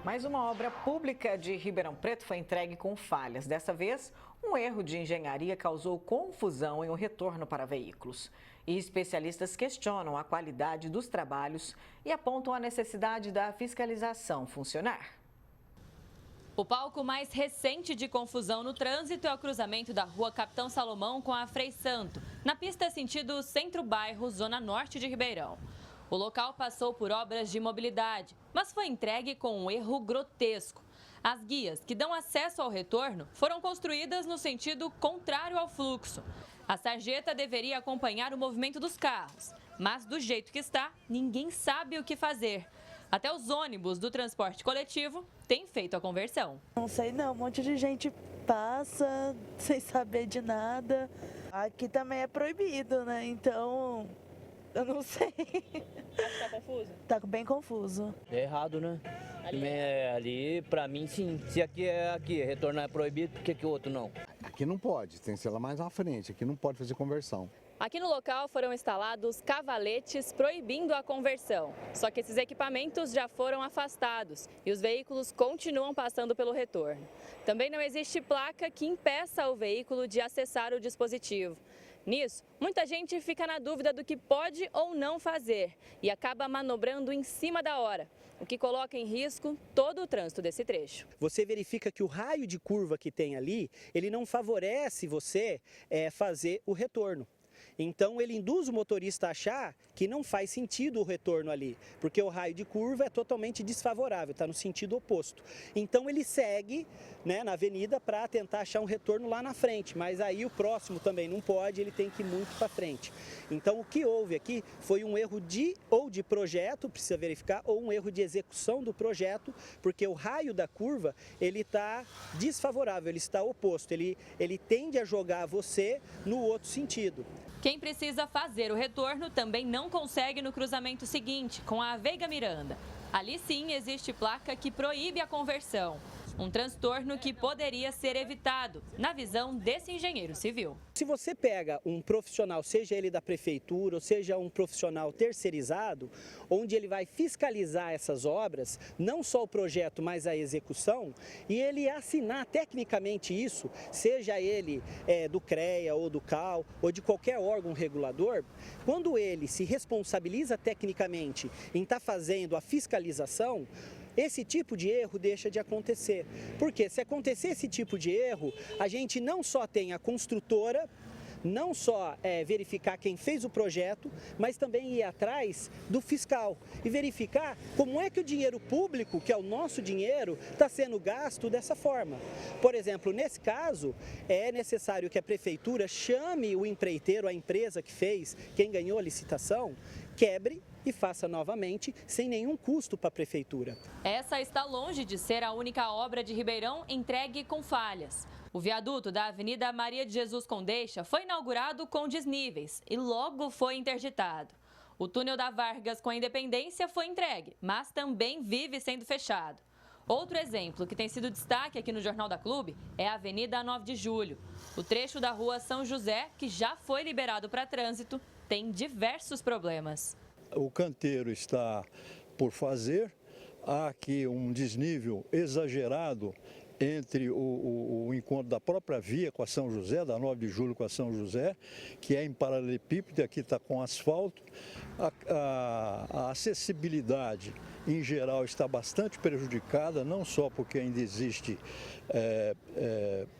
Mais uma obra pública de Ribeirão Preto foi entregue com falhas. Dessa vez, um erro de engenharia causou confusão em um retorno para veículos. E especialistas questionam a qualidade dos trabalhos e apontam a necessidade da fiscalização funcionar. O palco mais recente de confusão no trânsito é o cruzamento da rua Capitão Salomão com a Frei Santo, na pista sentido centro-bairro, zona norte de Ribeirão. O local passou por obras de mobilidade, mas foi entregue com um erro grotesco. As guias que dão acesso ao retorno foram construídas no sentido contrário ao fluxo. A sarjeta deveria acompanhar o movimento dos carros, mas do jeito que está, ninguém sabe o que fazer. Até os ônibus do transporte coletivo têm feito a conversão. Não sei não, um monte de gente passa sem saber de nada. Aqui também é proibido, né? Então, eu não sei. Tá confuso? Tá bem confuso. É errado, né? Ali, pra mim, sim. Se aqui, retornar é proibido, por que o outro não? Aqui não pode, tem que ser lá mais na frente, aqui não pode fazer conversão. Aqui no local foram instalados cavaletes proibindo a conversão. Só que esses equipamentos já foram afastados e os veículos continuam passando pelo retorno. Também não existe placa que impeça o veículo de acessar o dispositivo. Nisso, muita gente fica na dúvida do que pode ou não fazer e acaba manobrando em cima da hora, o que coloca em risco todo o trânsito desse trecho. Você verifica que o raio de curva que tem ali, ele não favorece você fazer o retorno. Então ele induz o motorista a achar que não faz sentido o retorno ali, porque o raio de curva é totalmente desfavorável, está no sentido oposto. Então ele segue, né, na avenida para tentar achar um retorno lá na frente, mas aí o próximo também não pode, ele tem que ir muito para frente. Então o que houve aqui foi um erro de projeto, precisa verificar, ou um erro de execução do projeto, porque o raio da curva ele está desfavorável, ele está oposto, ele tende a jogar você no outro sentido. Quem precisa fazer o retorno também não consegue no cruzamento seguinte, com a Veiga Miranda. Ali sim existe placa que proíbe a conversão. Um transtorno que poderia ser evitado, na visão desse engenheiro civil. Se você pega um profissional, seja ele da prefeitura ou seja um profissional terceirizado, onde ele vai fiscalizar essas obras, não só o projeto, mas a execução, e ele assinar tecnicamente isso, seja ele do CREA ou do CAL ou de qualquer órgão regulador, quando ele se responsabiliza tecnicamente em estar fazendo a fiscalização, esse tipo de erro deixa de acontecer. Porque se acontecer esse tipo de erro, a gente não só tem a construtora, não só verificar quem fez o projeto, mas também ir atrás do fiscal e verificar como é que o dinheiro público, que é o nosso dinheiro, está sendo gasto dessa forma. Por exemplo, nesse caso, é necessário que a prefeitura chame o empreiteiro, a empresa que fez, quem ganhou a licitação, quebre e faça novamente, sem nenhum custo para a prefeitura. Essa está longe de ser a única obra de Ribeirão entregue com falhas. O viaduto da Avenida Maria de Jesus Condeixa foi inaugurado com desníveis e logo foi interditado. O túnel da Vargas com a Independência foi entregue, mas também vive sendo fechado. Outro exemplo que tem sido destaque aqui no Jornal da Clube é a Avenida 9 de Julho. O trecho da rua São José, que já foi liberado para trânsito, tem diversos problemas. O canteiro está por fazer, há aqui um desnível exagerado entre o encontro da própria via com a São José, da 9 de julho com a São José, que é em paralelepípedo, aqui está com asfalto. A acessibilidade, em geral, está bastante prejudicada, não só porque ainda existe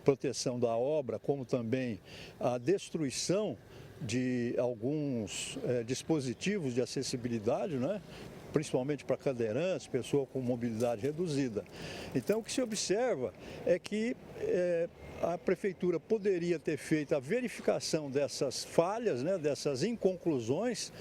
proteção da obra, como também a destruição de alguns dispositivos de acessibilidade, né? Principalmente para cadeirantes, pessoa com mobilidade reduzida. Então, o que se observa é que a prefeitura poderia ter feito a verificação dessas falhas, né, dessas inconclusões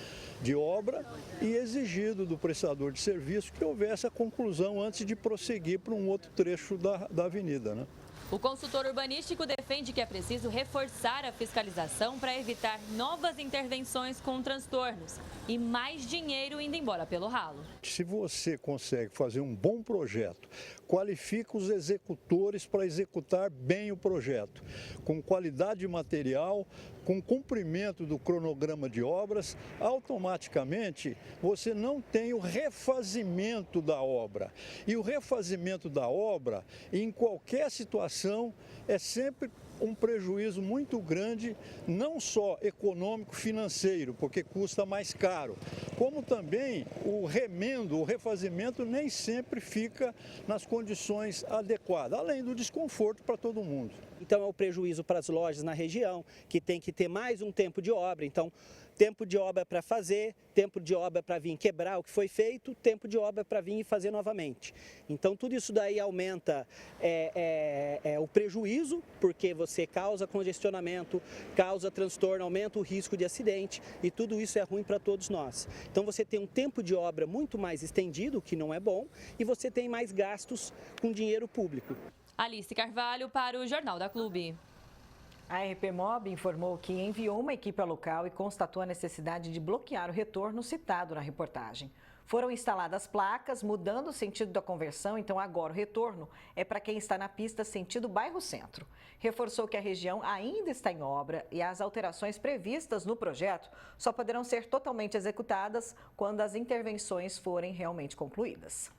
de obra e exigido do prestador de serviço que houvesse a conclusão antes de prosseguir para um outro trecho da avenida, né? O consultor urbanístico defende defende que é preciso reforçar a fiscalização para evitar novas intervenções com transtornos e mais dinheiro indo embora pelo ralo. Se você consegue fazer um bom projeto, qualifica os executores para executar bem o projeto, com qualidade de material, com cumprimento do cronograma de obras, automaticamente você não tem o refazimento da obra. E o refazimento da obra, em qualquer situação, é sempre um prejuízo muito grande, não só econômico, financeiro, porque custa mais caro, como também o remendo, o refazimento nem sempre fica nas condições adequadas, além do desconforto para todo mundo. Então é o prejuízo para as lojas na região, que tem que ter mais um tempo de obra. Então, tempo de obra para fazer, tempo de obra para vir quebrar o que foi feito, tempo de obra para vir e fazer novamente. Então, tudo isso daí aumenta o prejuízo, porque você causa congestionamento, causa transtorno, aumenta o risco de acidente e tudo isso é ruim para todos nós. Então, você tem um tempo de obra muito mais estendido, que não é bom, e você tem mais gastos com dinheiro público. Alice Carvalho para o Jornal da Clube. A RPMob informou que enviou uma equipe ao local e constatou a necessidade de bloquear o retorno citado na reportagem. Foram instaladas placas, mudando o sentido da conversão, então agora o retorno é para quem está na pista sentido bairro Centro. Reforçou que a região ainda está em obra e as alterações previstas no projeto só poderão ser totalmente executadas quando as intervenções forem realmente concluídas.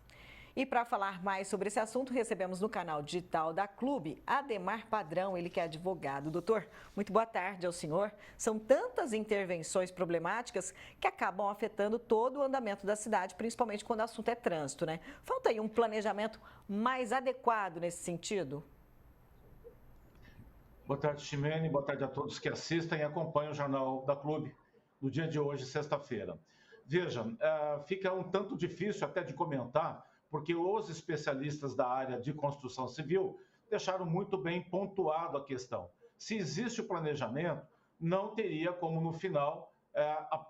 E para falar mais sobre esse assunto, recebemos no canal digital da Clube Ademar Padrão, ele que é advogado. Doutor, muito boa tarde ao senhor. São tantas intervenções problemáticas que acabam afetando todo o andamento da cidade, principalmente quando o assunto é trânsito, né? Falta aí um planejamento mais adequado nesse sentido? Boa tarde, Ximene. Boa tarde a todos que assistem e acompanham o Jornal da Clube no dia de hoje, sexta-feira. Veja, fica um tanto difícil até de comentar, porque os especialistas da área de construção civil deixaram muito bem pontuado a questão. Se existe o planejamento, não teria como, no final,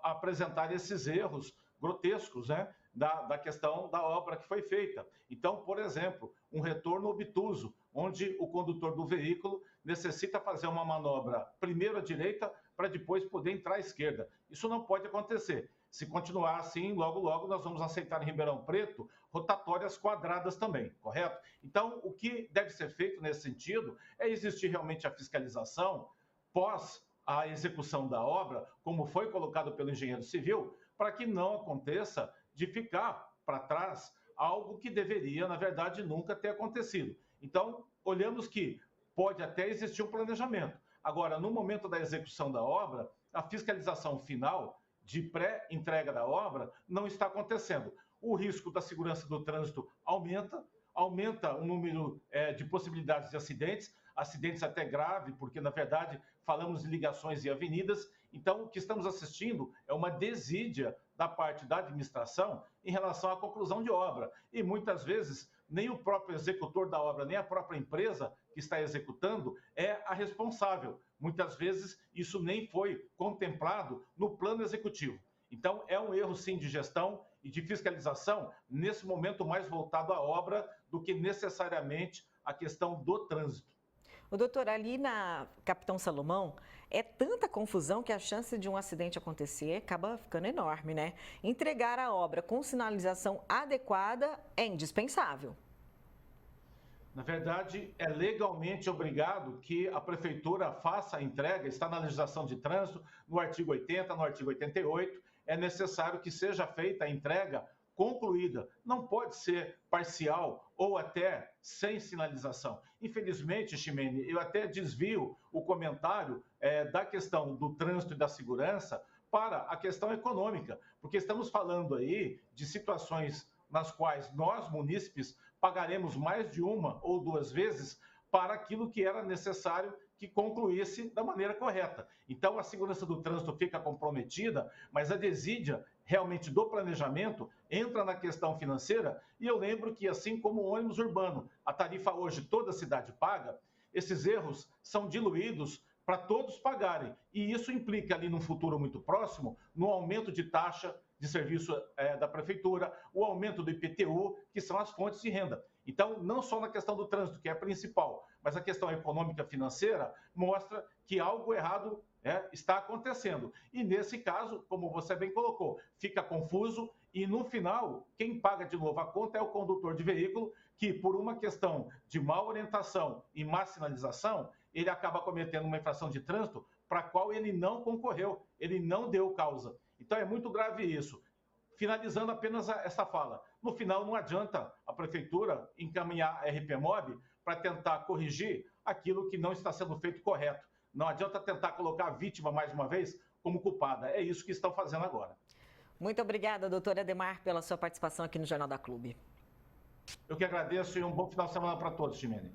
apresentar esses erros grotescos, né, da questão da obra que foi feita. Então, por exemplo, um retorno obtuso, onde o condutor do veículo necessita fazer uma manobra primeiro à direita para depois poder entrar à esquerda. Isso não pode acontecer. Se continuar assim, logo, logo nós vamos aceitar em Ribeirão Preto rotatórias quadradas também, correto? Então, o que deve ser feito nesse sentido é existir realmente a fiscalização pós a execução da obra, como foi colocado pelo engenheiro civil, para que não aconteça de ficar para trás algo que deveria, na verdade, nunca ter acontecido. Então, olhamos que pode até existir um planejamento. Agora, no momento da execução da obra, a fiscalização final de pré-entrega da obra não está acontecendo. O risco da segurança do trânsito aumenta o número de possibilidades de acidentes até grave, porque, na verdade, falamos de ligações e avenidas. Então, o que estamos assistindo é uma desídia da parte da administração em relação à conclusão de obra. E, muitas vezes, nem o próprio executor da obra, nem a própria empresa que está executando é a responsável. Muitas vezes, isso nem foi contemplado no plano executivo. Então, é um erro, sim, de gestão e de fiscalização, nesse momento mais voltado à obra do que necessariamente a questão do trânsito. O doutor, ali na Capitão Salomão, é tanta confusão que a chance de um acidente acontecer acaba ficando enorme, né? Entregar a obra com sinalização adequada é indispensável. Na verdade, é legalmente obrigado que a prefeitura faça a entrega, está na legislação de trânsito, no artigo 80, no artigo 88, é necessário que seja feita a entrega concluída. Não pode ser parcial ou até sem sinalização. Infelizmente, Ximene, eu até desvio o comentário da questão do trânsito e da segurança para a questão econômica, porque estamos falando aí de situações nas quais nós, munícipes, pagaremos mais de uma ou duas vezes para aquilo que era necessário que concluísse da maneira correta. Então, a segurança do trânsito fica comprometida, mas a desídia realmente do planejamento entra na questão financeira. E eu lembro que, assim como o ônibus urbano, a tarifa hoje toda a cidade paga, esses erros são diluídos para todos pagarem. E isso implica ali num futuro muito próximo, no aumento de taxa de serviço da prefeitura, o aumento do IPTU, que são as fontes de renda. Então, não só na questão do trânsito, que é a principal, mas a questão econômica financeira mostra que algo errado está acontecendo. E nesse caso, como você bem colocou, fica confuso e no final, quem paga de novo a conta é o condutor de veículo, que por uma questão de má orientação e má sinalização, ele acaba cometendo uma infração de trânsito para a qual ele não concorreu, ele não deu causa. Então é muito grave isso. Finalizando apenas essa fala, no final não adianta a prefeitura encaminhar a RPMOB para tentar corrigir aquilo que não está sendo feito correto. Não adianta tentar colocar a vítima mais uma vez como culpada. É isso que estão fazendo agora. Muito obrigada, doutor Ademar, pela sua participação aqui no Jornal da Clube. Eu que agradeço e um bom final de semana para todos, Ximene.